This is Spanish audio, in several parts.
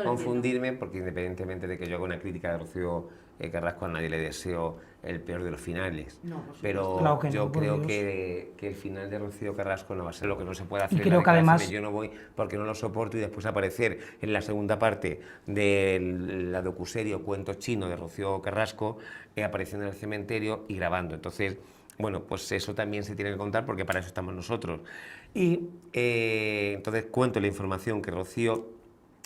confundirme, porque independientemente de que yo haga una crítica de Rocío Carrasco, a nadie le deseo el peor de los finales. No, por supuesto. Pero Claro que no, yo por creo Dios. que el final de Rocío Carrasco no va a ser lo que no se puede hacer Y en las creo que además- declaraciones. Yo no voy porque no lo soporto y después aparecer en la segunda parte de la docuserie o cuento chino de Rocío Carrasco, apareciendo en el cementerio y grabando. Entonces, bueno, pues eso también se tiene que contar porque para eso estamos nosotros. Y entonces cuento la información que Rocío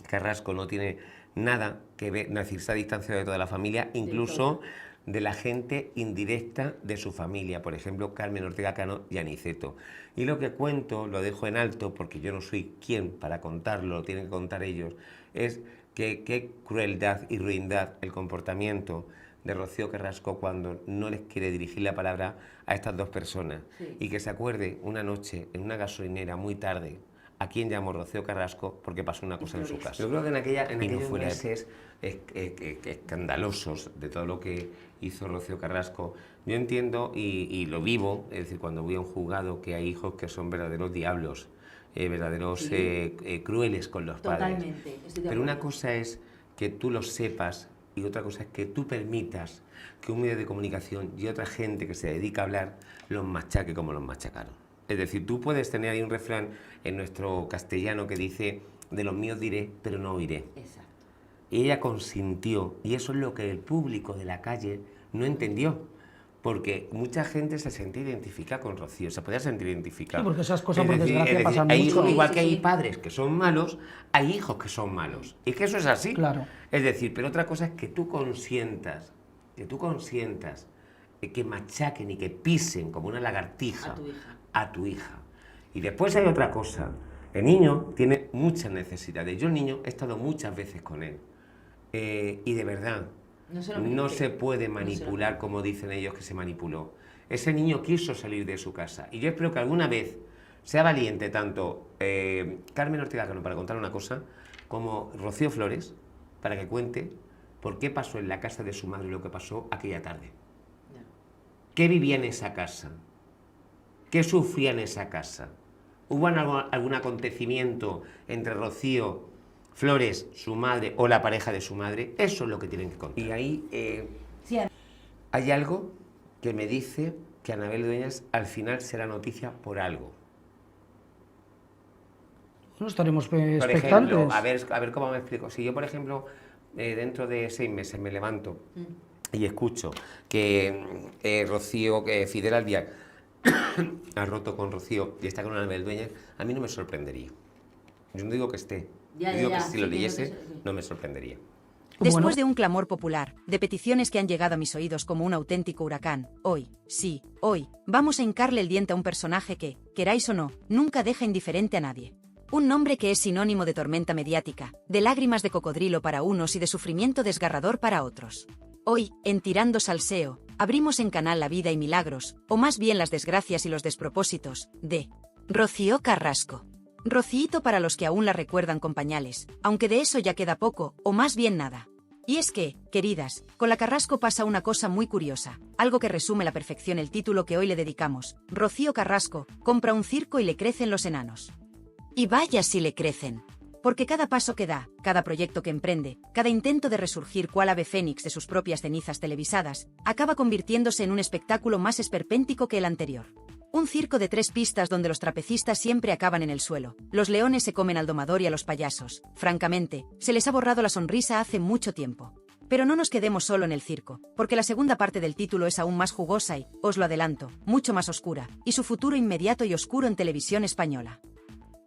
Carrasco no tiene nada que ver, es decir, se ha distanciado de toda la familia, incluso de la gente indirecta de su familia, por ejemplo, Carmen Ortega Cano y Aniceto. Y lo que cuento, lo dejo en alto, porque yo no soy quien para contarlo, lo tienen que contar ellos, es que qué crueldad y ruindad el comportamiento de Rocío Carrasco cuando no les quiere dirigir la palabra a estas dos personas. Sí. Y que se acuerde una noche en una gasolinera muy tarde a quién llamó Rocío Carrasco porque pasó una cosa en su casa. Yo creo que en aquellos meses escandalosos de todo lo que hizo Rocío Carrasco, yo entiendo y lo vivo, es decir, cuando voy a un juzgado, que hay hijos que son verdaderos diablos, verdaderos crueles con los padres. Totalmente, estoy de Pero una acuerdo. cosa es que tú lo sepas y otra cosa es que tú permitas que un medio de comunicación y otra gente que se dedica a hablar los machaque como los machacaron. Es decir, tú puedes tener ahí un refrán en nuestro castellano que dice: de los míos diré, pero no oiré. Exacto. Y ella consintió, y eso es lo que el público de la calle no entendió, porque mucha gente se sentía identificada con Rocío, se podía sentir identificada. Sí, porque esas cosas, Es por decir, desgracia, pasan hay mucho. hijos, igual Sí, que sí, hay sí. padres que son malos, hay hijos que son malos. Y que eso es así. Claro. Es decir, pero otra cosa es que tú consientas, que machaquen y que pisen como una lagartija a tu hija. Y después hay otra cosa. El niño tiene muchas necesidades. Yo el niño he estado muchas veces con él. Y de verdad, no se puede manipular como dicen ellos que se manipuló. Ese niño quiso salir de su casa. Y yo espero que alguna vez sea valiente tanto Carmen Ortega Cano para contar una cosa, como Rocío Flores para que cuente por qué pasó en la casa de su madre lo que pasó aquella tarde. ¿Qué vivía en esa casa? ¿Qué sufría en esa casa? ¿Hubo algún acontecimiento entre Rocío Flores, su madre, o la pareja de su madre? Eso es lo que tienen que contar. Y ahí Sí, hay algo que me dice que Anabel Dueñas al final será noticia por algo. No estaremos Por expectantes. ejemplo, a ver cómo me explico. Si yo, por ejemplo, dentro de 6 meses me levanto y escucho que Rocío, que Fidel Albiac ha roto con Rocío y está con Anabel Dueñas, a mí no me sorprendería. Yo no digo que esté, yo digo que si lo leyese no me sorprendería. Después de un clamor popular, de peticiones que han llegado a mis oídos como un auténtico huracán, hoy, sí, hoy, vamos a hincarle el diente a un personaje que, queráis o no, nunca deja indiferente a nadie. Un nombre que es sinónimo de tormenta mediática, de lágrimas de cocodrilo para unos y de sufrimiento desgarrador para otros. Hoy, en Tirando Salseo, abrimos en canal la vida y milagros, o más bien las desgracias y los despropósitos, de Rocío Carrasco. Rociito para los que aún la recuerdan con pañales, aunque de eso ya queda poco, o más bien nada. Y es que, queridas, con la Carrasco pasa una cosa muy curiosa, algo que resume a la perfección el título que hoy le dedicamos. Rocío Carrasco compra un circo y le crecen los enanos. Y vaya si le crecen. Porque cada paso que da, cada proyecto que emprende, cada intento de resurgir cual ave fénix de sus propias cenizas televisadas, acaba convirtiéndose en un espectáculo más esperpéntico que el anterior. Un circo de 3 pistas donde los trapecistas siempre acaban en el suelo, los leones se comen al domador y a los payasos. Francamente, se les ha borrado la sonrisa hace mucho tiempo. Pero no nos quedemos solo en el circo, porque la segunda parte del título es aún más jugosa y, os lo adelanto, mucho más oscura, y su futuro inmediato y oscuro en televisión española.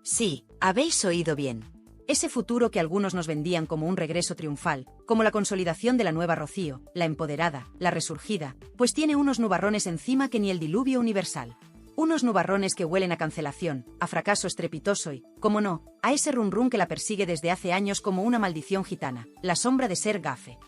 Sí, habéis oído bien. Ese futuro que algunos nos vendían como un regreso triunfal, como la consolidación de la nueva Rocío, la empoderada, la resurgida, pues tiene unos nubarrones encima que ni el diluvio universal. Unos nubarrones que huelen a cancelación, a fracaso estrepitoso y, como no, a ese run run que la persigue desde hace años como una maldición gitana, la sombra de ser gafe.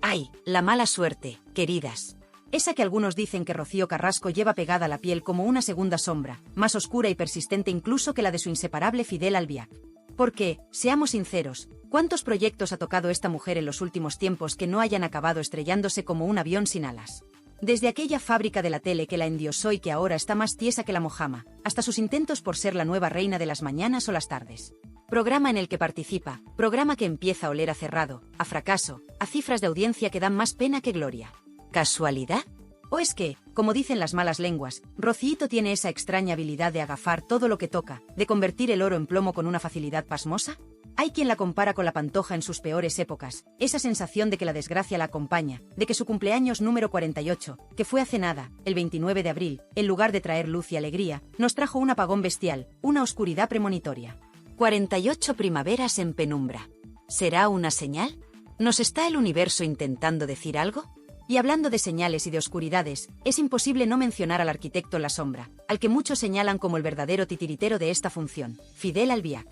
¡Ay, la mala suerte, queridas! Esa que algunos dicen que Rocío Carrasco lleva pegada a la piel como una segunda sombra, más oscura y persistente incluso que la de su inseparable Fidel Albiac. Porque, seamos sinceros, ¿cuántos proyectos ha tocado esta mujer en los últimos tiempos que no hayan acabado estrellándose como un avión sin alas? Desde aquella fábrica de la tele que la endiosó y que ahora está más tiesa que la mojama, hasta sus intentos por ser la nueva reina de las mañanas o las tardes. programa en el que participa, programa que empieza a oler a cerrado, a fracaso, a cifras de audiencia que dan más pena que gloria. ¿Casualidad? ¿O es que, como dicen las malas lenguas, Rocíito tiene esa extraña habilidad de agafar todo lo que toca, de convertir el oro en plomo con una facilidad pasmosa? Hay quien la compara con la Pantoja en sus peores épocas, esa sensación de que la desgracia la acompaña, de que su cumpleaños número 48, que fue hace nada, el 29 de abril, en lugar de traer luz y alegría, nos trajo un apagón bestial, una oscuridad premonitoria. 48 primaveras en penumbra. ¿Será una señal? ¿Nos está el universo intentando decir algo? Y hablando de señales y de oscuridades, es imposible no mencionar al arquitecto en la sombra, al que muchos señalan como el verdadero titiritero de esta función, Fidel Albiac.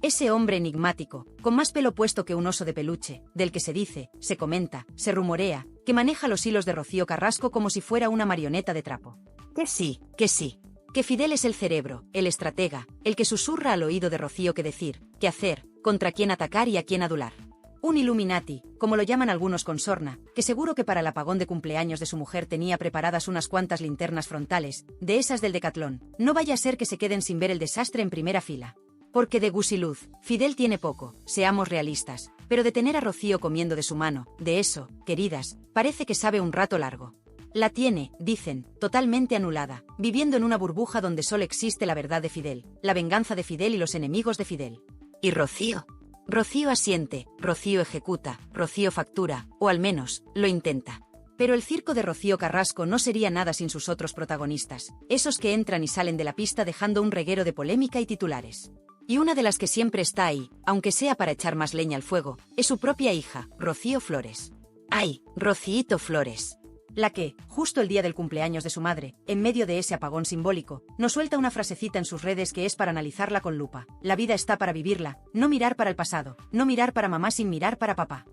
Ese hombre enigmático, con más pelo puesto que un oso de peluche, del que se dice, se comenta, se rumorea, que maneja los hilos de Rocío Carrasco como si fuera una marioneta de trapo. Que sí, que sí. Que Fidel es el cerebro, el estratega, el que susurra al oído de Rocío qué decir, qué hacer, contra quién atacar y a quién adular. Un Illuminati, como lo llaman algunos con sorna, que seguro que para el apagón de cumpleaños de su mujer tenía preparadas unas cuantas linternas frontales, de esas del Decatlón, no vaya a ser que se queden sin ver el desastre en primera fila. Porque de gusiluz, Fidel tiene poco, seamos realistas, pero de tener a Rocío comiendo de su mano, de eso, queridas, parece que sabe un rato largo. La tiene, dicen, totalmente anulada, viviendo en una burbuja donde solo existe la verdad de Fidel, la venganza de Fidel y los enemigos de Fidel. ¿Y Rocío? Rocío asiente, Rocío ejecuta, Rocío factura, o al menos, lo intenta. Pero el circo de Rocío Carrasco no sería nada sin sus otros protagonistas, esos que entran y salen de la pista dejando un reguero de polémica y titulares. Y una de las que siempre está ahí, aunque sea para echar más leña al fuego, es su propia hija, Rocío Flores. ¡Ay, Rocíito Flores! La que, justo el día del cumpleaños de su madre, en medio de ese apagón simbólico, nos suelta una frasecita en sus redes que es para analizarla con lupa. La vida está para vivirla, no mirar para el pasado, no mirar para mamá sin mirar para papá.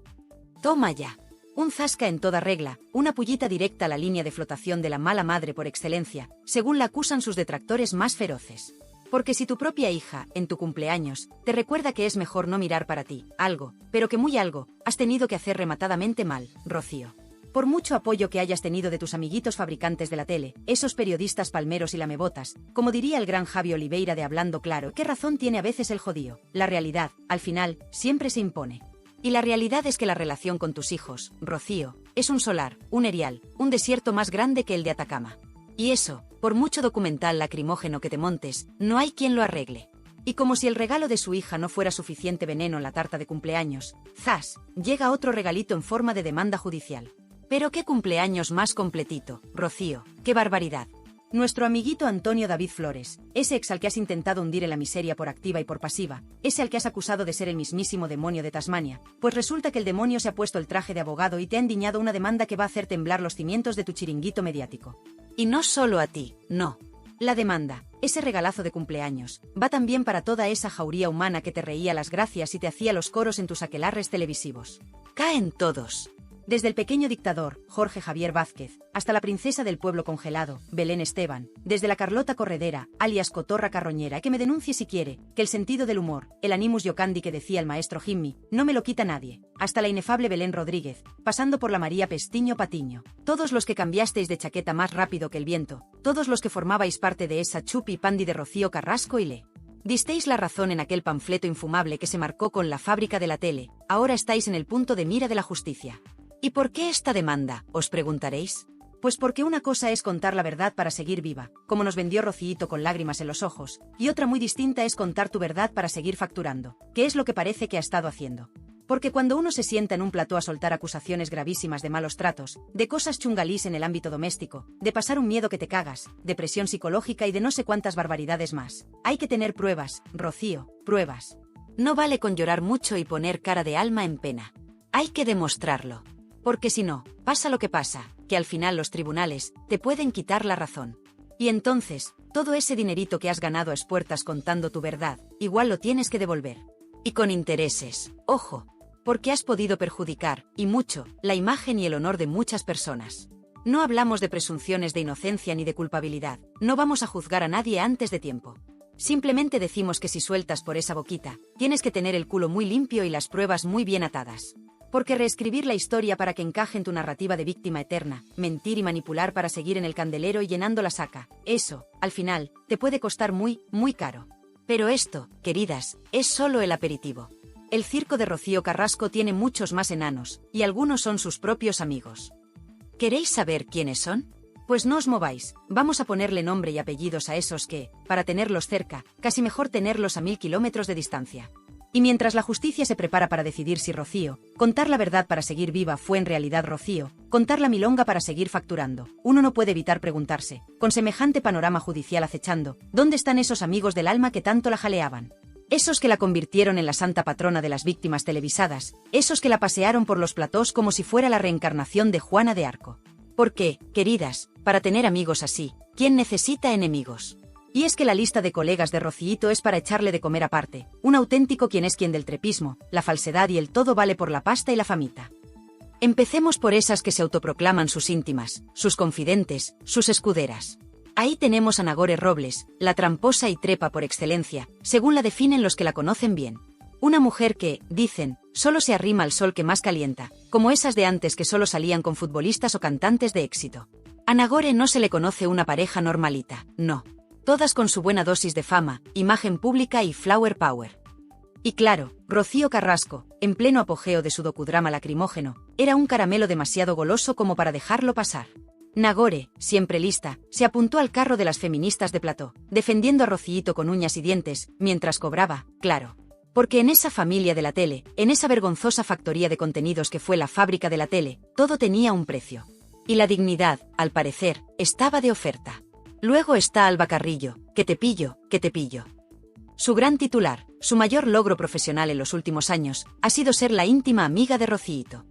Toma ya. Un zasca en toda regla, una pullita directa a la línea de flotación de la mala madre por excelencia, según la acusan sus detractores más feroces. Porque si tu propia hija, en tu cumpleaños, te recuerda que es mejor no mirar para ti, algo, pero que muy algo, has tenido que hacer rematadamente mal, Rocío. Por mucho apoyo que hayas tenido de tus amiguitos fabricantes de la tele, esos periodistas palmeros y lamebotas, como diría el gran Javi Oliveira de Hablando Claro, ¿qué razón tiene a veces el jodío? La realidad, al final, siempre se impone. Y la realidad es que la relación con tus hijos, Rocío, es un solar, un erial, un desierto más grande que el de Atacama. Y eso, por mucho documental lacrimógeno que te montes, no hay quien lo arregle. Y como si el regalo de su hija no fuera suficiente veneno en la tarta de cumpleaños, ¡zas!, llega otro regalito en forma de demanda judicial. Pero qué cumpleaños más completito, Rocío, qué barbaridad. Nuestro amiguito Antonio David Flores, ese ex al que has intentado hundir en la miseria por activa y por pasiva, ese al que has acusado de ser el mismísimo demonio de Tasmania, pues resulta que el demonio se ha puesto el traje de abogado y te ha endiñado una demanda que va a hacer temblar los cimientos de tu chiringuito mediático. Y no solo a ti, no. La demanda, ese regalazo de cumpleaños, va también para toda esa jauría humana que te reía las gracias y te hacía los coros en tus aquelarres televisivos. Caen todos. Desde el pequeño dictador, Jorge Javier Vázquez, hasta la princesa del pueblo congelado, Belén Esteban, desde la Carlota Corredera, alias Cotorra Carroñera, que me denuncie si quiere, que el sentido del humor, el animus jocandi que decía el maestro Jimmy, no me lo quita nadie, hasta la inefable Belén Rodríguez, pasando por la María Pestiño Patiño, todos los que cambiasteis de chaqueta más rápido que el viento, todos los que formabais parte de esa chupi pandi de Rocío Carrasco y Le. Disteis la razón en aquel panfleto infumable que se marcó con la fábrica de la tele, ahora estáis en el punto de mira de la justicia. ¿Y por qué esta demanda?, os preguntaréis. Pues porque una cosa es contar la verdad para seguir viva, como nos vendió Rocíito con lágrimas en los ojos, y otra muy distinta es contar tu verdad para seguir facturando, que es lo que parece que ha estado haciendo. Porque cuando uno se sienta en un plató a soltar acusaciones gravísimas de malos tratos, de cosas chungalís en el ámbito doméstico, de pasar un miedo que te cagas, de presión psicológica y de no sé cuántas barbaridades más, hay que tener pruebas, Rocío, pruebas. No vale con llorar mucho y poner cara de alma en pena. Hay que demostrarlo. Porque si no, pasa lo que pasa, que al final los tribunales te pueden quitar la razón. Y entonces, todo ese dinerito que has ganado a espuertas contando tu verdad, igual lo tienes que devolver. Y con intereses, ojo, porque has podido perjudicar, y mucho, la imagen y el honor de muchas personas. No hablamos de presunciones de inocencia ni de culpabilidad, no vamos a juzgar a nadie antes de tiempo. Simplemente decimos que si sueltas por esa boquita, tienes que tener el culo muy limpio y las pruebas muy bien atadas. Porque reescribir la historia para que encaje en tu narrativa de víctima eterna, mentir y manipular para seguir en el candelero y llenando la saca, eso, al final, te puede costar muy, muy caro. Pero esto, queridas, es solo el aperitivo. El circo de Rocío Carrasco tiene muchos más enanos, y algunos son sus propios amigos. ¿Queréis saber quiénes son? Pues no os mováis, vamos a ponerle nombre y apellidos a esos que, para tenerlos cerca, casi mejor tenerlos a 1000 kilómetros de distancia. Y mientras la justicia se prepara para decidir si Rocío, contar la verdad para seguir viva fue en realidad Rocío, contar la milonga para seguir facturando, uno no puede evitar preguntarse, con semejante panorama judicial acechando, ¿dónde están esos amigos del alma que tanto la jaleaban? Esos que la convirtieron en la santa patrona de las víctimas televisadas, esos que la pasearon por los platós como si fuera la reencarnación de Juana de Arco. Porque, queridas, para tener amigos así, ¿quién necesita enemigos? Y es que la lista de colegas de Rociito es para echarle de comer aparte, un auténtico quien es quien del trepismo, la falsedad y el todo vale por la pasta y la famita. Empecemos por esas que se autoproclaman sus íntimas, sus confidentes, sus escuderas. Ahí tenemos a Nagore Robles, la tramposa y trepa por excelencia, según la definen los que la conocen bien. Una mujer que, dicen, solo se arrima al sol que más calienta, como esas de antes que solo salían con futbolistas o cantantes de éxito. A Nagore no se le conoce una pareja normalita, no. Todas con su buena dosis de fama, imagen pública y flower power. Y claro, Rocío Carrasco, en pleno apogeo de su docudrama lacrimógeno, era un caramelo demasiado goloso como para dejarlo pasar. Nagore, siempre lista, se apuntó al carro de las feministas de plató, defendiendo a Rociito con uñas y dientes, mientras cobraba, claro. Porque en esa familia de la tele, en esa vergonzosa factoría de contenidos que fue la fábrica de la tele, todo tenía un precio. Y la dignidad, al parecer, estaba de oferta. Luego está Alba Carrillo, que te pillo, que te pillo. Su gran titular, su mayor logro profesional en los últimos años, ha sido ser la íntima amiga de Rociito.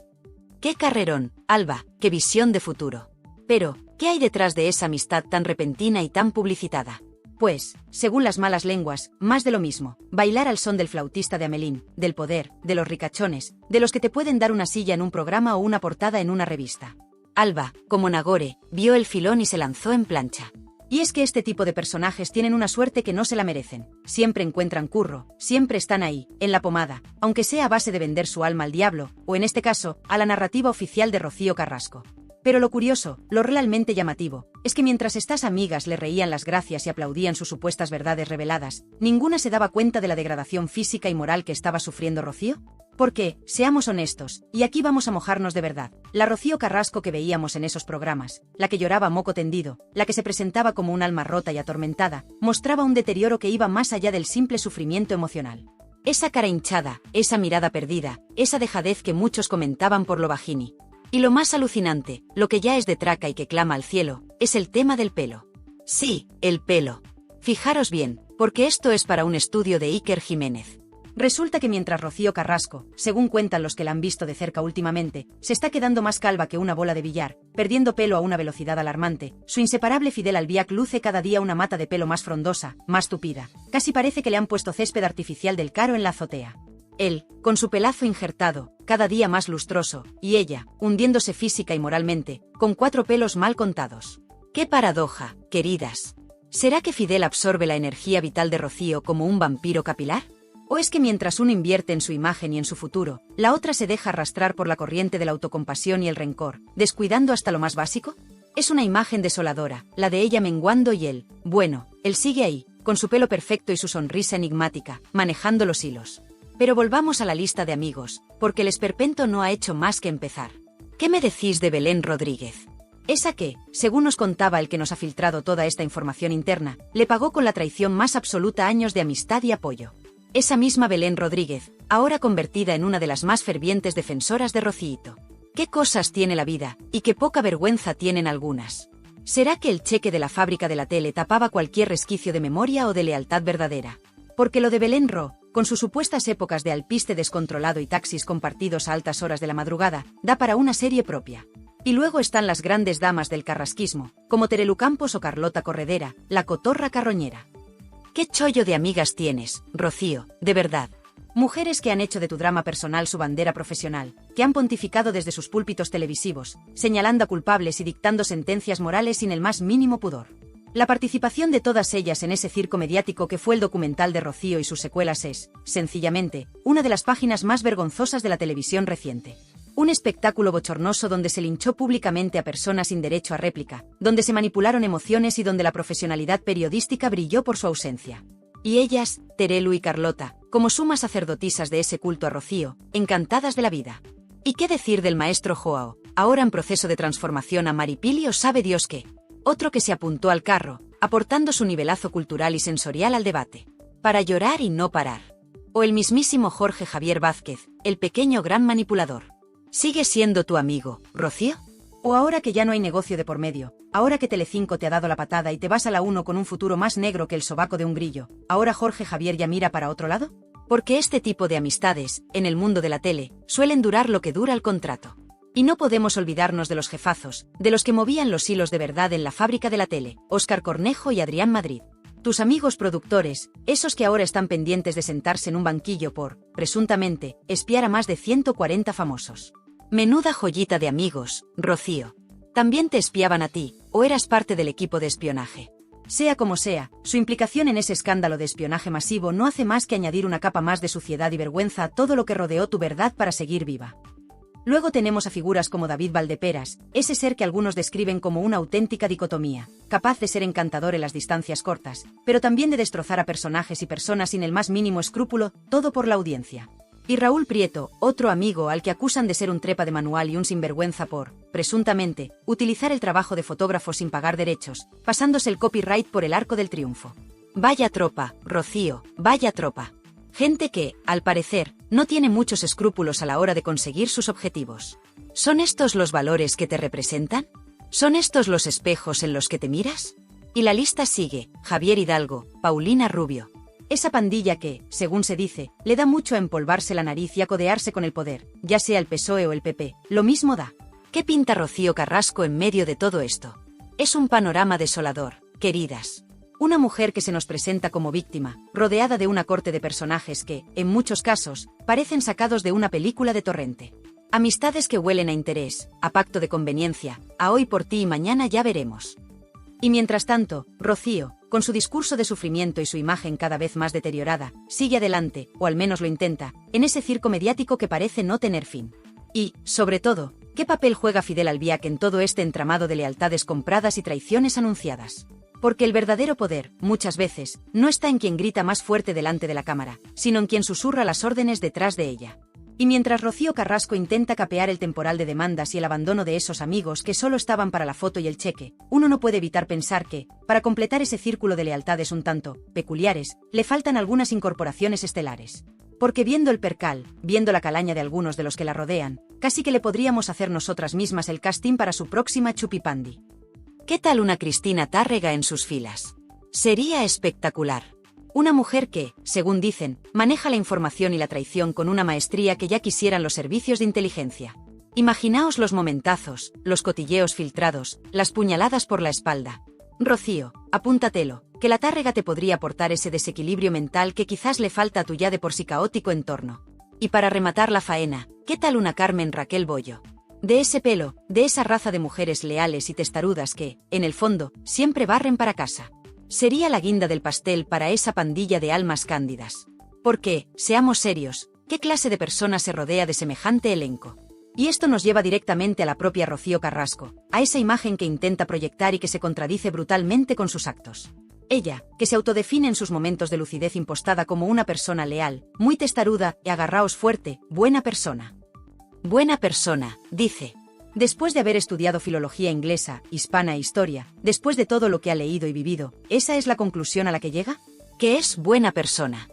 ¡Qué carrerón, Alba, qué visión de futuro! Pero, ¿qué hay detrás de esa amistad tan repentina y tan publicitada? Pues, según las malas lenguas, más de lo mismo, bailar al son del flautista de Amelín, del poder, de los ricachones, de los que te pueden dar una silla en un programa o una portada en una revista. Alba, como Nagore, vio el filón y se lanzó en plancha. Y es que este tipo de personajes tienen una suerte que no se la merecen, siempre encuentran curro, siempre están ahí, en la pomada, aunque sea a base de vender su alma al diablo, o en este caso, a la narrativa oficial de Rocío Carrasco. Pero lo curioso, lo realmente llamativo, es que mientras estas amigas le reían las gracias y aplaudían sus supuestas verdades reveladas, ninguna se daba cuenta de la degradación física y moral que estaba sufriendo Rocío. Porque, seamos honestos, y aquí vamos a mojarnos de verdad, la Rocío Carrasco que veíamos en esos programas, la que lloraba a moco tendido, la que se presentaba como un alma rota y atormentada, mostraba un deterioro que iba más allá del simple sufrimiento emocional. Esa cara hinchada, esa mirada perdida, esa dejadez que muchos comentaban por lo bajini. Y lo más alucinante, lo que ya es de traca y que clama al cielo, es el tema del pelo. Sí, el pelo. Fijaros bien, porque esto es para un estudio de Iker Jiménez. Resulta que mientras Rocío Carrasco, según cuentan los que la han visto de cerca últimamente, se está quedando más calva que una bola de billar, perdiendo pelo a una velocidad alarmante, su inseparable Fidel Albiac luce cada día una mata de pelo más frondosa, más tupida. Casi parece que le han puesto césped artificial del Caro en la azotea. Él, con su pelazo injertado, cada día más lustroso, y ella, hundiéndose física y moralmente, con 4 pelos mal contados. ¡Qué paradoja, queridas! ¿Será que Fidel absorbe la energía vital de Rocío como un vampiro capilar? ¿O es que mientras uno invierte en su imagen y en su futuro, la otra se deja arrastrar por la corriente de la autocompasión y el rencor, descuidando hasta lo más básico? Es una imagen desoladora, la de ella menguando y él, bueno, él sigue ahí, con su pelo perfecto y su sonrisa enigmática, manejando los hilos. Pero volvamos a la lista de amigos, porque el esperpento no ha hecho más que empezar. ¿Qué me decís de Belén Rodríguez? Esa que, según nos contaba el que nos ha filtrado toda esta información interna, le pagó con la traición más absoluta años de amistad y apoyo. Esa misma Belén Rodríguez, ahora convertida en una de las más fervientes defensoras de Rociito. ¿Qué cosas tiene la vida, y qué poca vergüenza tienen algunas? ¿Será que el cheque de la fábrica de la tele tapaba cualquier resquicio de memoria o de lealtad verdadera? Porque lo de Belén Ro, con sus supuestas épocas de alpiste descontrolado y taxis compartidos a altas horas de la madrugada, da para una serie propia. Y luego están las grandes damas del carrasquismo, como Terelu Campos o Carlota Corredera, la cotorra carroñera. ¡Qué chollo de amigas tienes, Rocío, de verdad! Mujeres que han hecho de tu drama personal su bandera profesional, que han pontificado desde sus púlpitos televisivos, señalando a culpables y dictando sentencias morales sin el más mínimo pudor. La participación de todas ellas en ese circo mediático que fue el documental de Rocío y sus secuelas es, sencillamente, una de las páginas más vergonzosas de la televisión reciente. Un espectáculo bochornoso donde se linchó públicamente a personas sin derecho a réplica, donde se manipularon emociones y donde la profesionalidad periodística brilló por su ausencia. Y ellas, Terelu y Carlota, como sumas sacerdotisas de ese culto a Rocío, encantadas de la vida. ¿Y qué decir del maestro Joao, ahora en proceso de transformación a Maripili o sabe Dios qué? Otro que se apuntó al carro, aportando su nivelazo cultural y sensorial al debate. Para llorar y no parar. O el mismísimo Jorge Javier Vázquez, el pequeño gran manipulador. ¿Sigue siendo tu amigo, Rocío? O ahora que ya no hay negocio de por medio, ahora que Telecinco te ha dado la patada y te vas a la 1 con un futuro más negro que el sobaco de un grillo, ¿ahora Jorge Javier ya mira para otro lado? Porque este tipo de amistades, en el mundo de la tele, suelen durar lo que dura el contrato. Y no podemos olvidarnos de los jefazos, de los que movían los hilos de verdad en la fábrica de la tele, Óscar Cornejo y Adrián Madrid. Tus amigos productores, esos que ahora están pendientes de sentarse en un banquillo por, presuntamente, espiar a más de 140 famosos. Menuda joyita de amigos, Rocío. ¿También te espiaban a ti, o eras parte del equipo de espionaje? Sea como sea, su implicación en ese escándalo de espionaje masivo no hace más que añadir una capa más de suciedad y vergüenza a todo lo que rodeó tu verdad para seguir viva. Luego tenemos a figuras como David Valdeperas, ese ser que algunos describen como una auténtica dicotomía, capaz de ser encantador en las distancias cortas, pero también de destrozar a personajes y personas sin el más mínimo escrúpulo, todo por la audiencia. Y Raúl Prieto, otro amigo al que acusan de ser un trepa de manual y un sinvergüenza por, presuntamente, utilizar el trabajo de fotógrafo sin pagar derechos, pasándose el copyright por el arco del triunfo. Vaya tropa, Rocío, vaya tropa. Gente que, al parecer, no tiene muchos escrúpulos a la hora de conseguir sus objetivos. ¿Son estos los valores que te representan? ¿Son estos los espejos en los que te miras? Y la lista sigue: Javier Hidalgo, Paulina Rubio. Esa pandilla que, según se dice, le da mucho a empolvarse la nariz y a codearse con el poder, ya sea el PSOE o el PP, lo mismo da. ¿Qué pinta Rocío Carrasco en medio de todo esto? Es un panorama desolador, queridas. Una mujer que se nos presenta como víctima, rodeada de una corte de personajes que, en muchos casos, parecen sacados de una película de Torrente. Amistades que huelen a interés, a pacto de conveniencia, a hoy por ti y mañana ya veremos. Y mientras tanto, Rocío, con su discurso de sufrimiento y su imagen cada vez más deteriorada, sigue adelante, o al menos lo intenta, en ese circo mediático que parece no tener fin. Y, sobre todo, ¿qué papel juega Fidel Albiac en todo este entramado de lealtades compradas y traiciones anunciadas? Porque el verdadero poder, muchas veces, no está en quien grita más fuerte delante de la cámara, sino en quien susurra las órdenes detrás de ella. Y mientras Rocío Carrasco intenta capear el temporal de demandas y el abandono de esos amigos que solo estaban para la foto y el cheque, uno no puede evitar pensar que, para completar ese círculo de lealtades un tanto peculiares, le faltan algunas incorporaciones estelares. Porque viendo el percal, viendo la calaña de algunos de los que la rodean, casi que le podríamos hacer nosotras mismas el casting para su próxima chupipandi. ¿Qué tal una Cristina Tárrega en sus filas? Sería espectacular. Una mujer que, según dicen, maneja la información y la traición con una maestría que ya quisieran los servicios de inteligencia. Imaginaos los momentazos, los cotilleos filtrados, las puñaladas por la espalda. Rocío, apúntatelo, que la Tárrega te podría aportar ese desequilibrio mental que quizás le falta a tu ya de por sí caótico entorno. Y para rematar la faena, ¿qué tal una Carmen Raquel Bollo? De ese pelo, de esa raza de mujeres leales y testarudas que, en el fondo, siempre barren para casa. Sería la guinda del pastel para esa pandilla de almas cándidas. Porque, seamos serios, ¿qué clase de persona se rodea de semejante elenco? Y esto nos lleva directamente a la propia Rocío Carrasco, a esa imagen que intenta proyectar y que se contradice brutalmente con sus actos. Ella, que se autodefine en sus momentos de lucidez impostada como una persona leal, muy testaruda y agarraos fuerte, buena persona. Buena persona, dice. Después de haber estudiado filología inglesa, hispana e historia, después de todo lo que ha leído y vivido, ¿esa es la conclusión a la que llega? ¿Que es buena persona?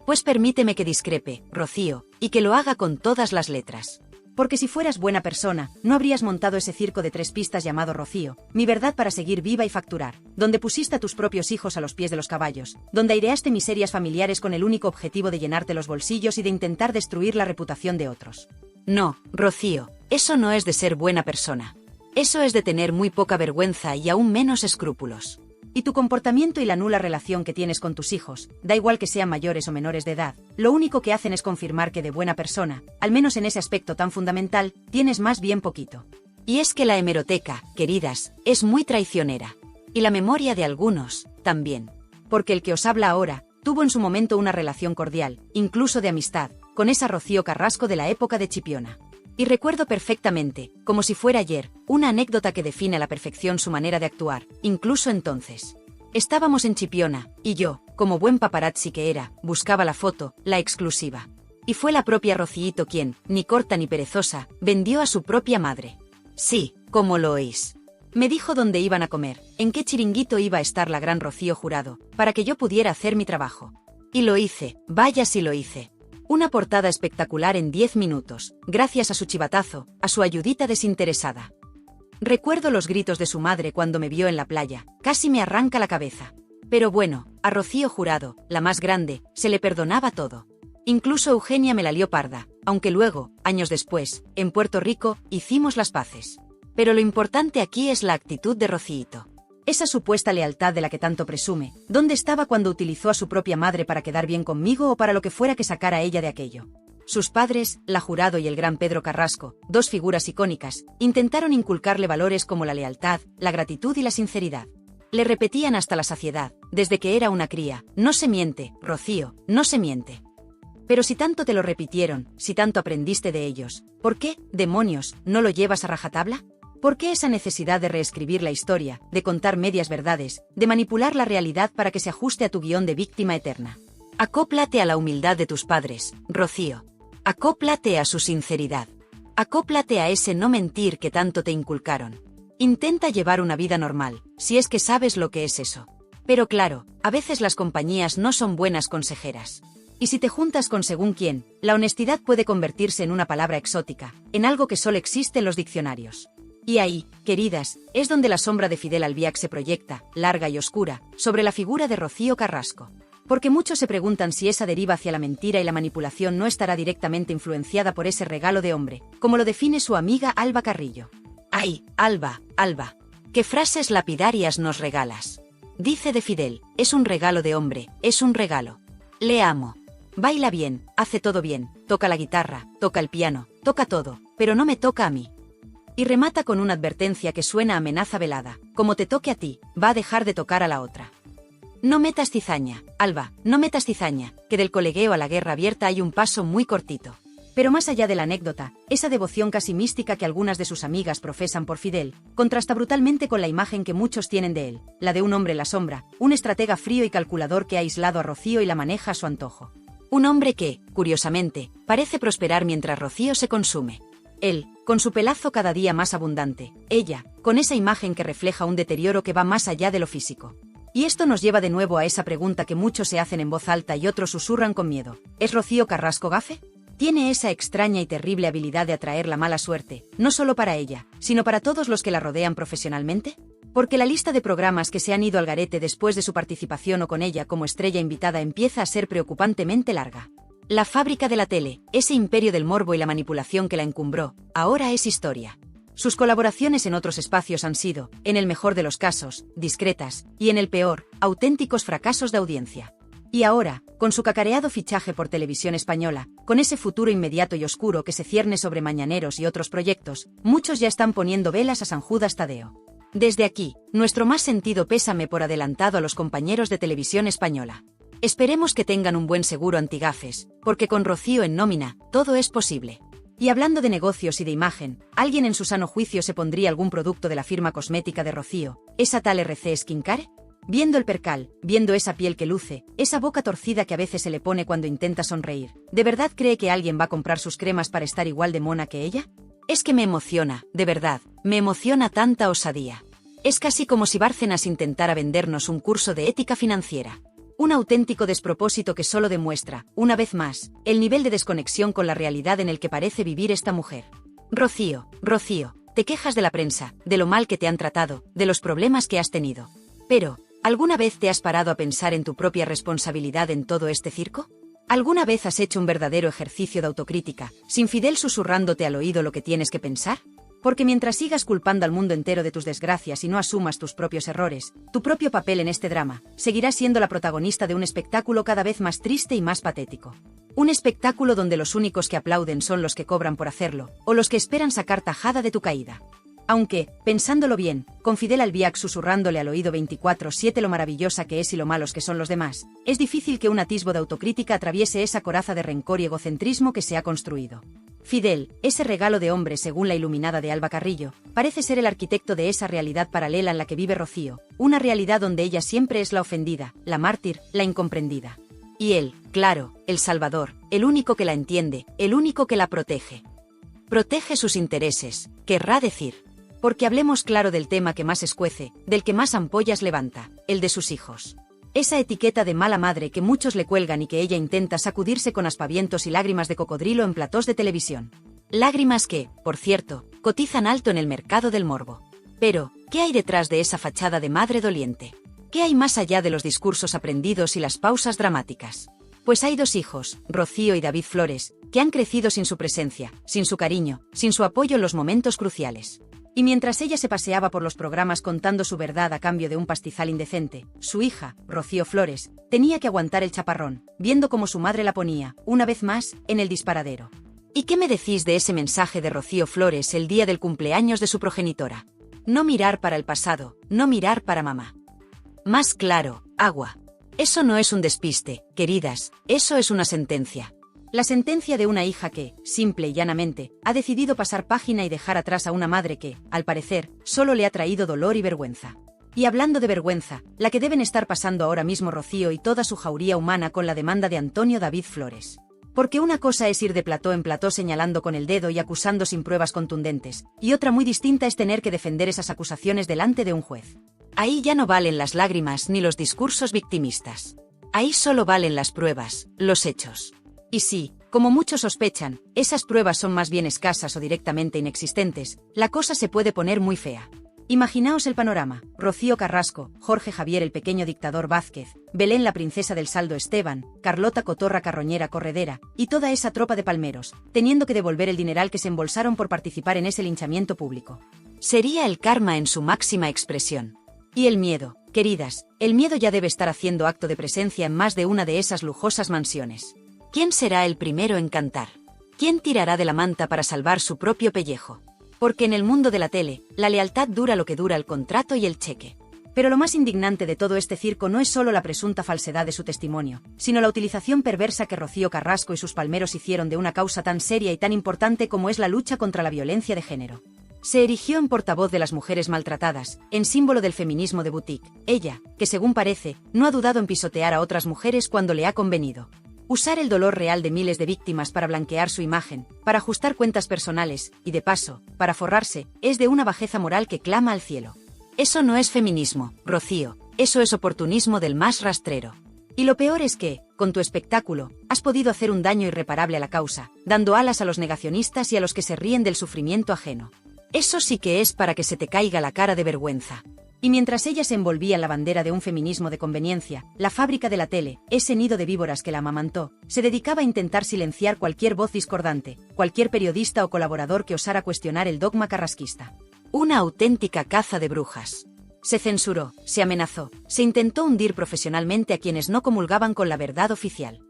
Pues permíteme que discrepe, Rocío, y que lo haga con todas las letras. Porque si fueras buena persona, no habrías montado ese circo de 3 pistas llamado Rocío, mi verdad para seguir viva y facturar, donde pusiste a tus propios hijos a los pies de los caballos, donde aireaste miserias familiares con el único objetivo de llenarte los bolsillos y de intentar destruir la reputación de otros. No, Rocío, eso no es de ser buena persona. Eso es de tener muy poca vergüenza y aún menos escrúpulos. Y tu comportamiento y la nula relación que tienes con tus hijos, da igual que sean mayores o menores de edad, lo único que hacen es confirmar que de buena persona, al menos en ese aspecto tan fundamental, tienes más bien poquito. Y es que la hemeroteca, queridas, es muy traicionera. Y la memoria de algunos, también. Porque el que os habla ahora, tuvo en su momento una relación cordial, incluso de amistad, con esa Rocío Carrasco de la época de Chipiona. Y recuerdo perfectamente, como si fuera ayer, una anécdota que define a la perfección su manera de actuar, incluso entonces. Estábamos en Chipiona, y yo, como buen paparazzi que era, buscaba la foto, la exclusiva. Y fue la propia Rocíito quien, ni corta ni perezosa, vendió a su propia madre. Sí, como lo oís. Me dijo dónde iban a comer, en qué chiringuito iba a estar la gran Rocío Jurado, para que yo pudiera hacer mi trabajo. Y lo hice, vaya si lo hice. Una portada espectacular en 10 minutos, gracias a su chivatazo, a su ayudita desinteresada. Recuerdo los gritos de su madre cuando me vio en la playa, casi me arranca la cabeza. Pero bueno, a Rocío Jurado, la más grande, se le perdonaba todo. Incluso Eugenia me la lió parda, aunque luego, años después, en Puerto Rico, hicimos las paces. Pero lo importante aquí es la actitud de Rocíito. Esa supuesta lealtad de la que tanto presume, ¿dónde estaba cuando utilizó a su propia madre para quedar bien conmigo o para lo que fuera que sacara ella de aquello? Sus padres, la Jurado y el gran Pedro Carrasco, dos figuras icónicas, intentaron inculcarle valores como la lealtad, la gratitud y la sinceridad. Le repetían hasta la saciedad, desde que era una cría, no se miente, Rocío, no se miente. Pero si tanto te lo repitieron, si tanto aprendiste de ellos, ¿por qué, demonios, no lo llevas a rajatabla? ¿Por qué esa necesidad de reescribir la historia, de contar medias verdades, de manipular la realidad para que se ajuste a tu guión de víctima eterna? Acóplate a la humildad de tus padres, Rocío. Acóplate a su sinceridad. Acóplate a ese no mentir que tanto te inculcaron. Intenta llevar una vida normal, si es que sabes lo que es eso. Pero claro, a veces las compañías no son buenas consejeras. Y si te juntas con según quién, la honestidad puede convertirse en una palabra exótica, en algo que solo existe en los diccionarios. Y ahí, queridas, es donde la sombra de Fidel Albiac se proyecta, larga y oscura, sobre la figura de Rocío Carrasco. Porque muchos se preguntan si esa deriva hacia la mentira y la manipulación no estará directamente influenciada por ese regalo de hombre, como lo define su amiga Alba Carrillo. ¡Ay, Alba, Alba! ¿Qué frases lapidarias nos regalas? Dice de Fidel, es un regalo de hombre, es un regalo. Le amo. Baila bien, hace todo bien, toca la guitarra, toca el piano, toca todo, pero no me toca a mí. Y remata con una advertencia que suena a amenaza velada, como te toque a ti, va a dejar de tocar a la otra. No metas cizaña, Alba, no metas cizaña, que del colegueo a la guerra abierta hay un paso muy cortito. Pero más allá de la anécdota, esa devoción casi mística que algunas de sus amigas profesan por Fidel, contrasta brutalmente con la imagen que muchos tienen de él, la de un hombre en la sombra, un estratega frío y calculador que ha aislado a Rocío y la maneja a su antojo. Un hombre que, curiosamente, parece prosperar mientras Rocío se consume. Él, con su pelazo cada día más abundante, ella, con esa imagen que refleja un deterioro que va más allá de lo físico. Y esto nos lleva de nuevo a esa pregunta que muchos se hacen en voz alta y otros susurran con miedo. ¿Es Rocío Carrasco gafe? Tiene esa extraña y terrible habilidad de atraer la mala suerte, no solo para ella, sino para todos los que la rodean profesionalmente. Porque la lista de programas que se han ido al garete después de su participación o con ella como estrella invitada empieza a ser preocupantemente larga. La fábrica de la tele, ese imperio del morbo y la manipulación que la encumbró, ahora es historia. Sus colaboraciones en otros espacios han sido, en el mejor de los casos, discretas, y en el peor, auténticos fracasos de audiencia. Y ahora, con su cacareado fichaje por Televisión Española, con ese futuro inmediato y oscuro que se cierne sobre Mañaneros y otros proyectos, muchos ya están poniendo velas a San Judas Tadeo. Desde aquí, nuestro más sentido pésame por adelantado a los compañeros de Televisión Española. Esperemos que tengan un buen seguro antigafes, porque con Rocío en nómina, todo es posible. Y hablando de negocios y de imagen, ¿alguien en su sano juicio se pondría algún producto de la firma cosmética de Rocío, esa tal RC Skincare? Viendo el percal, viendo esa piel que luce, esa boca torcida que a veces se le pone cuando intenta sonreír, ¿de verdad cree que alguien va a comprar sus cremas para estar igual de mona que ella? Es que me emociona, de verdad, me emociona tanta osadía. Es casi como si Bárcenas intentara vendernos un curso de ética financiera. Un auténtico despropósito que solo demuestra, una vez más, el nivel de desconexión con la realidad en el que parece vivir esta mujer. Rocío, Rocío, te quejas de la prensa, de lo mal que te han tratado, de los problemas que has tenido. Pero, ¿alguna vez te has parado a pensar en tu propia responsabilidad en todo este circo? ¿Alguna vez has hecho un verdadero ejercicio de autocrítica, sin Fidel susurrándote al oído lo que tienes que pensar? Porque mientras sigas culpando al mundo entero de tus desgracias y no asumas tus propios errores, tu propio papel en este drama, seguirás siendo la protagonista de un espectáculo cada vez más triste y más patético. Un espectáculo donde los únicos que aplauden son los que cobran por hacerlo, o los que esperan sacar tajada de tu caída. Aunque, pensándolo bien, con Fidel Albiac susurrándole al oído 24/7 lo maravillosa que es y lo malos que son los demás, es difícil que un atisbo de autocrítica atraviese esa coraza de rencor y egocentrismo que se ha construido. Fidel, ese regalo de hombre según la iluminada de Alba Carrillo, parece ser el arquitecto de esa realidad paralela en la que vive Rocío, una realidad donde ella siempre es la ofendida, la mártir, la incomprendida. Y él, claro, el salvador, el único que la entiende, el único que la protege. Protege sus intereses, querrá decir. Porque hablemos claro del tema que más escuece, del que más ampollas levanta, el de sus hijos. Esa etiqueta de mala madre que muchos le cuelgan y que ella intenta sacudirse con aspavientos y lágrimas de cocodrilo en platós de televisión. Lágrimas que, por cierto, cotizan alto en el mercado del morbo. Pero, ¿qué hay detrás de esa fachada de madre doliente? ¿Qué hay más allá de los discursos aprendidos y las pausas dramáticas? Pues hay dos hijos, Rocío y David Flores, que han crecido sin su presencia, sin su cariño, sin su apoyo en los momentos cruciales. Y mientras ella se paseaba por los programas contando su verdad a cambio de un pastizal indecente, su hija, Rocío Flores, tenía que aguantar el chaparrón, viendo cómo su madre la ponía, una vez más, en el disparadero. ¿Y qué me decís de ese mensaje de Rocío Flores el día del cumpleaños de su progenitora? No mirar para el pasado, no mirar para mamá. Más claro, agua. Eso no es un despiste, queridas, eso es una sentencia. La sentencia de una hija que, simple y llanamente, ha decidido pasar página y dejar atrás a una madre que, al parecer, solo le ha traído dolor y vergüenza. Y hablando de vergüenza, la que deben estar pasando ahora mismo Rocío y toda su jauría humana con la demanda de Antonio David Flores. Porque una cosa es ir de plató en plató señalando con el dedo y acusando sin pruebas contundentes, y otra muy distinta es tener que defender esas acusaciones delante de un juez. Ahí ya no valen las lágrimas ni los discursos victimistas. Ahí solo valen las pruebas, los hechos. Y sí, como muchos sospechan, esas pruebas son más bien escasas o directamente inexistentes, la cosa se puede poner muy fea. Imaginaos el panorama: Rocío Carrasco, Jorge Javier el pequeño dictador Vázquez, Belén la princesa del saldo Esteban, Carlota Cotorra Carroñera Corredera, y toda esa tropa de palmeros, teniendo que devolver el dineral que se embolsaron por participar en ese linchamiento público. Sería el karma en su máxima expresión. Y el miedo, queridas, el miedo ya debe estar haciendo acto de presencia en más de una de esas lujosas mansiones. ¿Quién será el primero en cantar? ¿Quién tirará de la manta para salvar su propio pellejo? Porque en el mundo de la tele, la lealtad dura lo que dura el contrato y el cheque. Pero lo más indignante de todo este circo no es solo la presunta falsedad de su testimonio, sino la utilización perversa que Rocío Carrasco y sus palmeros hicieron de una causa tan seria y tan importante como es la lucha contra la violencia de género. Se erigió en portavoz de las mujeres maltratadas, en símbolo del feminismo de boutique. Ella, que según parece, no ha dudado en pisotear a otras mujeres cuando le ha convenido. Usar el dolor real de miles de víctimas para blanquear su imagen, para ajustar cuentas personales, y de paso, para forrarse, es de una bajeza moral que clama al cielo. Eso no es feminismo, Rocío, eso es oportunismo del más rastrero. Y lo peor es que, con tu espectáculo, has podido hacer un daño irreparable a la causa, dando alas a los negacionistas y a los que se ríen del sufrimiento ajeno. Eso sí que es para que se te caiga la cara de vergüenza. Y mientras ella se envolvía en la bandera de un feminismo de conveniencia, la fábrica de la tele, ese nido de víboras que la amamantó, se dedicaba a intentar silenciar cualquier voz discordante, cualquier periodista o colaborador que osara cuestionar el dogma carrasquista. Una auténtica caza de brujas. Se censuró, se amenazó, se intentó hundir profesionalmente a quienes no comulgaban con la verdad oficial.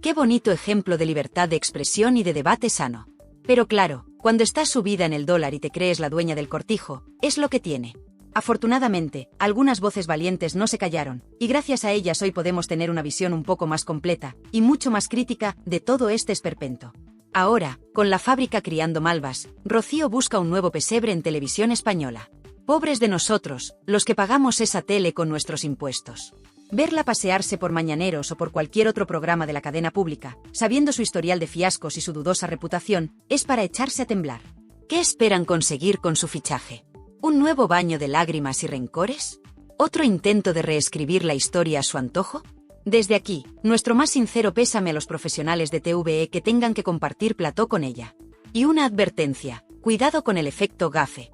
Qué bonito ejemplo de libertad de expresión y de debate sano. Pero claro, cuando estás subida en el dólar y te crees la dueña del cortijo, es lo que tiene. Afortunadamente, algunas voces valientes no se callaron, y gracias a ellas hoy podemos tener una visión un poco más completa, y mucho más crítica, de todo este esperpento. Ahora, con la fábrica criando malvas, Rocío busca un nuevo pesebre en televisión española. Pobres de nosotros, los que pagamos esa tele con nuestros impuestos. Verla pasearse por Mañaneros o por cualquier otro programa de la cadena pública, sabiendo su historial de fiascos y su dudosa reputación, es para echarse a temblar. ¿Qué esperan conseguir con su fichaje? ¿Un nuevo baño de lágrimas y rencores? ¿Otro intento de reescribir la historia a su antojo? Desde aquí, nuestro más sincero pésame a los profesionales de TVE que tengan que compartir plató con ella. Y una advertencia: cuidado con el efecto gafe.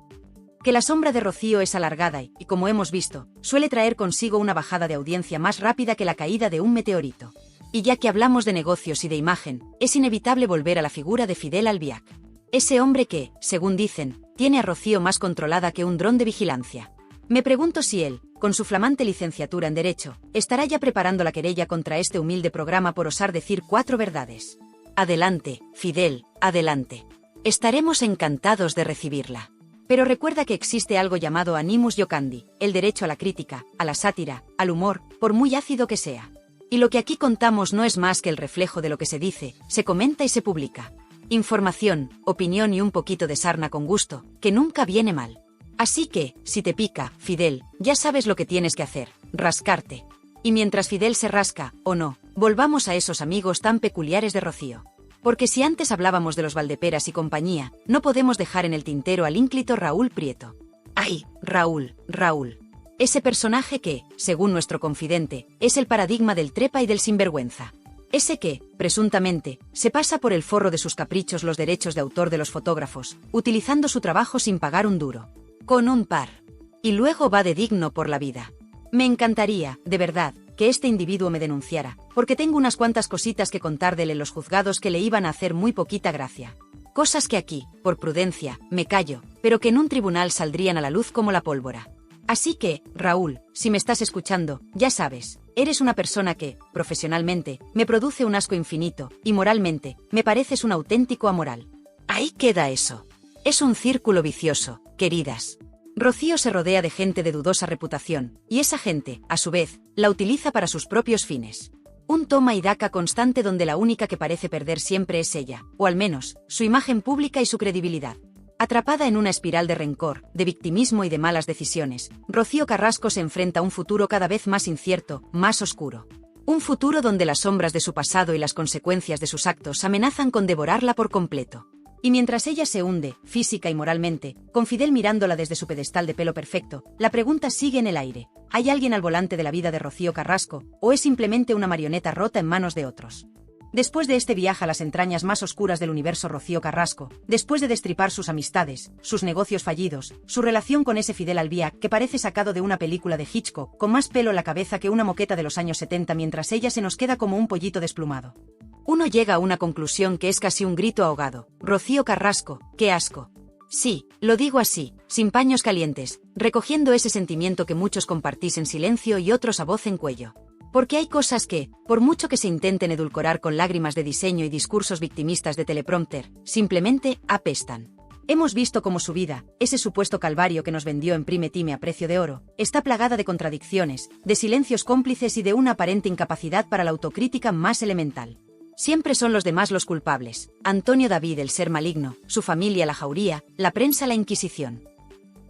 Que la sombra de Rocío es alargada y, como hemos visto, suele traer consigo una bajada de audiencia más rápida que la caída de un meteorito. Y ya que hablamos de negocios y de imagen, es inevitable volver a la figura de Fidel Albiac. Ese hombre que, según dicen, tiene a Rocío más controlada que un dron de vigilancia. Me pregunto si él, con su flamante licenciatura en Derecho, estará ya preparando la querella contra este humilde programa por osar decir 4 verdades. Adelante, Fidel, adelante. Estaremos encantados de recibirla. Pero recuerda que existe algo llamado animus iocandi, el derecho a la crítica, a la sátira, al humor, por muy ácido que sea. Y lo que aquí contamos no es más que el reflejo de lo que se dice, se comenta y se publica. Información, opinión y un poquito de sarna con gusto, que nunca viene mal. Así que, si te pica, Fidel, ya sabes lo que tienes que hacer, rascarte. Y mientras Fidel se rasca, o no, volvamos a esos amigos tan peculiares de Rocío. Porque si antes hablábamos de los Valdeperas y compañía, no podemos dejar en el tintero al ínclito Raúl Prieto. ¡Ay, Raúl! Ese personaje que, según nuestro confidente, es el paradigma del trepa y del sinvergüenza. Ese que, presuntamente, se pasa por el forro de sus caprichos los derechos de autor de los fotógrafos, utilizando su trabajo sin pagar un duro. Con un par. Y luego va de digno por la vida. Me encantaría, de verdad, que este individuo me denunciara, porque tengo unas cuantas cositas que contar de él en los juzgados que le iban a hacer muy poquita gracia. Cosas que aquí, por prudencia, me callo, pero que en un tribunal saldrían a la luz como la pólvora. Así que, Raúl, si me estás escuchando, ya sabes, eres una persona que, profesionalmente, me produce un asco infinito, y moralmente, me pareces un auténtico amoral. Ahí queda eso. Es un círculo vicioso, queridas. Rocío se rodea de gente de dudosa reputación, y esa gente, a su vez, la utiliza para sus propios fines. Un toma y daca constante donde la única que parece perder siempre es ella, o al menos, su imagen pública y su credibilidad. Atrapada en una espiral de rencor, de victimismo y de malas decisiones, Rocío Carrasco se enfrenta a un futuro cada vez más incierto, más oscuro. Un futuro donde las sombras de su pasado y las consecuencias de sus actos amenazan con devorarla por completo. Y mientras ella se hunde, física y moralmente, con Fidel mirándola desde su pedestal de pelo perfecto, la pregunta sigue en el aire. ¿Hay alguien al volante de la vida de Rocío Carrasco, o es simplemente una marioneta rota en manos de otros? Después de este viaje a las entrañas más oscuras del universo Rocío Carrasco, después de destripar sus amistades, sus negocios fallidos, su relación con ese Fidel Albiac que parece sacado de una película de Hitchcock, con más pelo en la cabeza que una moqueta de los años 70 mientras ella se nos queda como un pollito desplumado. Uno llega a una conclusión que es casi un grito ahogado. Rocío Carrasco, ¡qué asco! Sí, lo digo así, sin paños calientes, recogiendo ese sentimiento que muchos compartís en silencio y otros a voz en cuello. Porque hay cosas que, por mucho que se intenten edulcorar con lágrimas de diseño y discursos victimistas de teleprompter, simplemente apestan. Hemos visto cómo su vida, ese supuesto calvario que nos vendió en Prime Time a precio de oro, está plagada de contradicciones, de silencios cómplices y de una aparente incapacidad para la autocrítica más elemental. Siempre son los demás los culpables. Antonio David el ser maligno, su familia la jauría, la prensa la inquisición.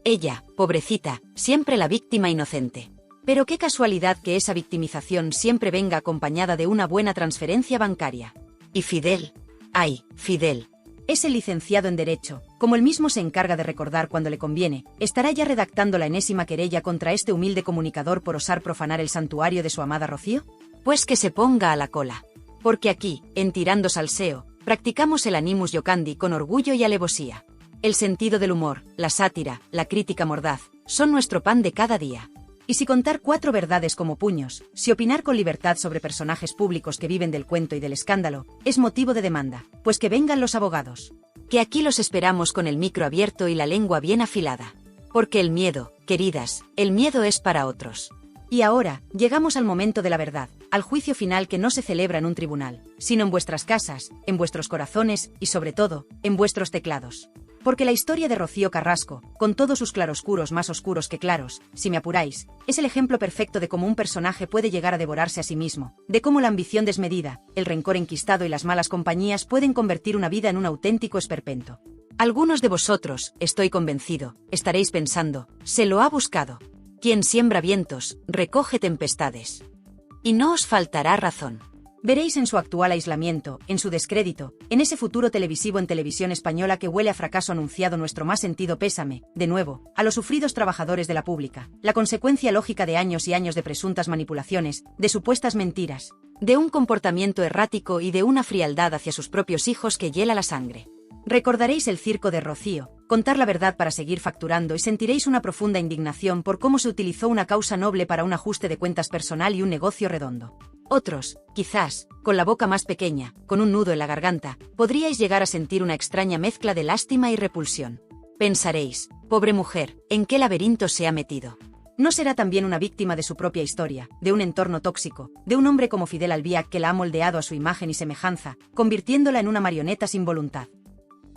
Ella, pobrecita, siempre la víctima inocente. Pero qué casualidad que esa victimización siempre venga acompañada de una buena transferencia bancaria. Y Fidel. ¡Ay, Fidel! Es el licenciado en Derecho, como él mismo se encarga de recordar cuando le conviene, estará ya redactando la enésima querella contra este humilde comunicador por osar profanar el santuario de su amada Rocío. Pues que se ponga a la cola. Porque aquí, en Tirando Salseo, practicamos el animus iocandi con orgullo y alevosía. El sentido del humor, la sátira, la crítica mordaz, son nuestro pan de cada día. Y si contar 4 verdades como puños, si opinar con libertad sobre personajes públicos que viven del cuento y del escándalo, es motivo de demanda, pues que vengan los abogados. Que aquí los esperamos con el micro abierto y la lengua bien afilada. Porque el miedo, queridas, el miedo es para otros. Y ahora, llegamos al momento de la verdad, al juicio final que no se celebra en un tribunal, sino en vuestras casas, en vuestros corazones y sobre todo, en vuestros teclados. Porque la historia de Rocío Carrasco, con todos sus claroscuros más oscuros que claros, si me apuráis, es el ejemplo perfecto de cómo un personaje puede llegar a devorarse a sí mismo, de cómo la ambición desmedida, el rencor enquistado y las malas compañías pueden convertir una vida en un auténtico esperpento. Algunos de vosotros, estoy convencido, estaréis pensando, se lo ha buscado. Quien siembra vientos, recoge tempestades. Y no os faltará razón. Veréis en su actual aislamiento, en su descrédito, en ese futuro televisivo en Televisión Española que huele a fracaso anunciado nuestro más sentido pésame, de nuevo, a los sufridos trabajadores de la pública, la consecuencia lógica de años y años de presuntas manipulaciones, de supuestas mentiras, de un comportamiento errático y de una frialdad hacia sus propios hijos que hiela la sangre. Recordaréis el circo de Rocío, contar la verdad para seguir facturando y sentiréis una profunda indignación por cómo se utilizó una causa noble para un ajuste de cuentas personal y un negocio redondo. Otros, quizás, con la boca más pequeña, con un nudo en la garganta, podríais llegar a sentir una extraña mezcla de lástima y repulsión. Pensaréis, pobre mujer, ¿en qué laberinto se ha metido? ¿No será también una víctima de su propia historia, de un entorno tóxico, de un hombre como Fidel Albiac que la ha moldeado a su imagen y semejanza, convirtiéndola en una marioneta sin voluntad?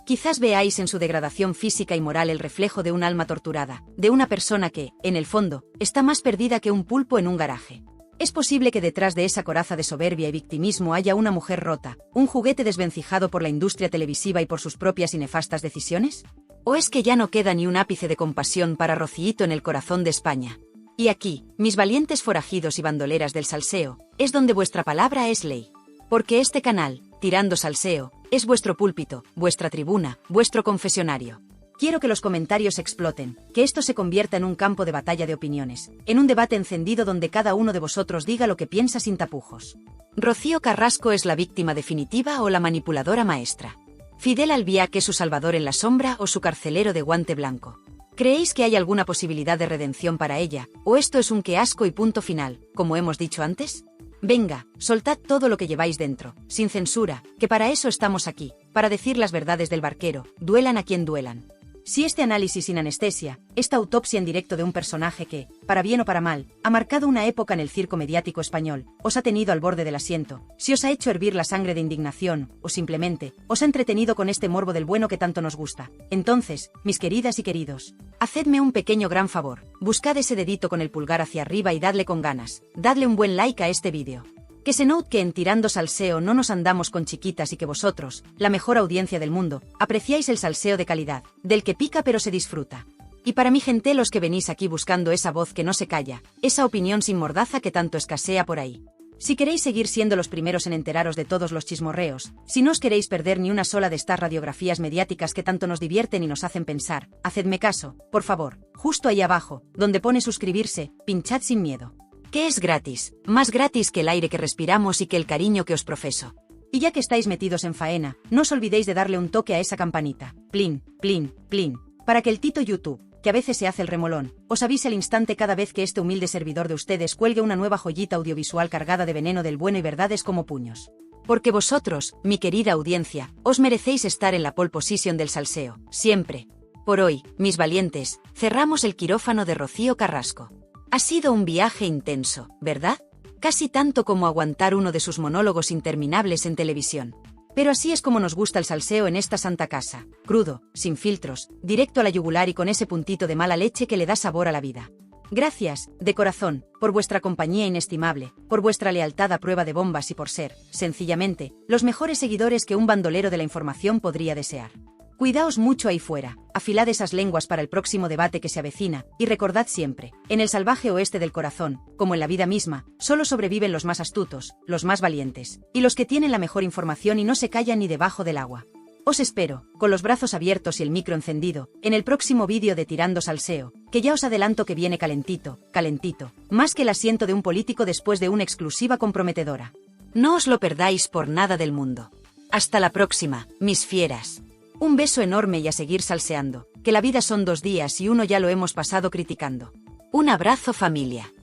Quizás veáis en su degradación física y moral el reflejo de un alma torturada, de una persona que, en el fondo, está más perdida que un pulpo en un garaje. Es posible que detrás de esa coraza de soberbia y victimismo haya una mujer rota, un juguete desvencijado por la industria televisiva y por sus propias y nefastas decisiones. ¿O es que ya no queda ni un ápice de compasión para Rocíito en el corazón de España? Y aquí, mis valientes forajidos y bandoleras del salseo, es donde vuestra palabra es ley. Porque este canal, Tirando Salseo, es vuestro púlpito, vuestra tribuna, vuestro confesionario. Quiero que los comentarios exploten, que esto se convierta en un campo de batalla de opiniones, en un debate encendido donde cada uno de vosotros diga lo que piensa sin tapujos. ¿Rocío Carrasco es la víctima definitiva o la manipuladora maestra? ¿Fidel Albiac es su salvador en la sombra o su carcelero de guante blanco? ¿Creéis que hay alguna posibilidad de redención para ella, o esto es un qué asco y punto final, como hemos dicho antes? Venga, soltad todo lo que lleváis dentro, sin censura, que para eso estamos aquí, para decir las verdades del barquero, duelan a quien duelan. Si este análisis sin anestesia, esta autopsia en directo de un personaje que, para bien o para mal, ha marcado una época en el circo mediático español, os ha tenido al borde del asiento, si os ha hecho hervir la sangre de indignación, o simplemente, os ha entretenido con este morbo del bueno que tanto nos gusta, entonces, mis queridas y queridos, hacedme un pequeño gran favor, buscad ese dedito con el pulgar hacia arriba y dadle con ganas, dadle un buen like a este vídeo. Que se note que en Tirando Salseo no nos andamos con chiquitas y que vosotros, la mejor audiencia del mundo, apreciáis el salseo de calidad, del que pica pero se disfruta. Y para mi gente los que venís aquí buscando esa voz que no se calla, esa opinión sin mordaza que tanto escasea por ahí. Si queréis seguir siendo los primeros en enteraros de todos los chismorreos, si no os queréis perder ni una sola de estas radiografías mediáticas que tanto nos divierten y nos hacen pensar, hacedme caso, por favor, justo ahí abajo, donde pone suscribirse, pinchad sin miedo. Que es gratis, más gratis que el aire que respiramos y que el cariño que os profeso. Y ya que estáis metidos en faena, no os olvidéis de darle un toque a esa campanita, plin, plin, plin, para que el tito YouTube, que a veces se hace el remolón, os avise al instante cada vez que este humilde servidor de ustedes cuelgue una nueva joyita audiovisual cargada de veneno del bueno y verdades como puños. Porque vosotros, mi querida audiencia, os merecéis estar en la pole position del salseo, siempre. Por hoy, mis valientes, cerramos el quirófano de Rocío Carrasco. Ha sido un viaje intenso, ¿verdad? Casi tanto como aguantar uno de sus monólogos interminables en televisión. Pero así es como nos gusta el salseo en esta santa casa, crudo, sin filtros, directo a la yugular y con ese puntito de mala leche que le da sabor a la vida. Gracias, de corazón, por vuestra compañía inestimable, por vuestra lealtad a prueba de bombas y por ser, sencillamente, los mejores seguidores que un bandolero de la información podría desear. Cuidaos mucho ahí fuera, afilad esas lenguas para el próximo debate que se avecina, y recordad siempre, en el salvaje oeste del corazón, como en la vida misma, solo sobreviven los más astutos, los más valientes, y los que tienen la mejor información y no se callan ni debajo del agua. Os espero, con los brazos abiertos y el micro encendido, en el próximo vídeo de Tirando Salseo, que ya os adelanto que viene calentito, calentito, más que el asiento de un político después de una exclusiva comprometedora. No os lo perdáis por nada del mundo. Hasta la próxima, mis fieras. Un beso enorme y a seguir salseando, que la vida son 2 días y uno ya lo hemos pasado criticando. Un abrazo familia.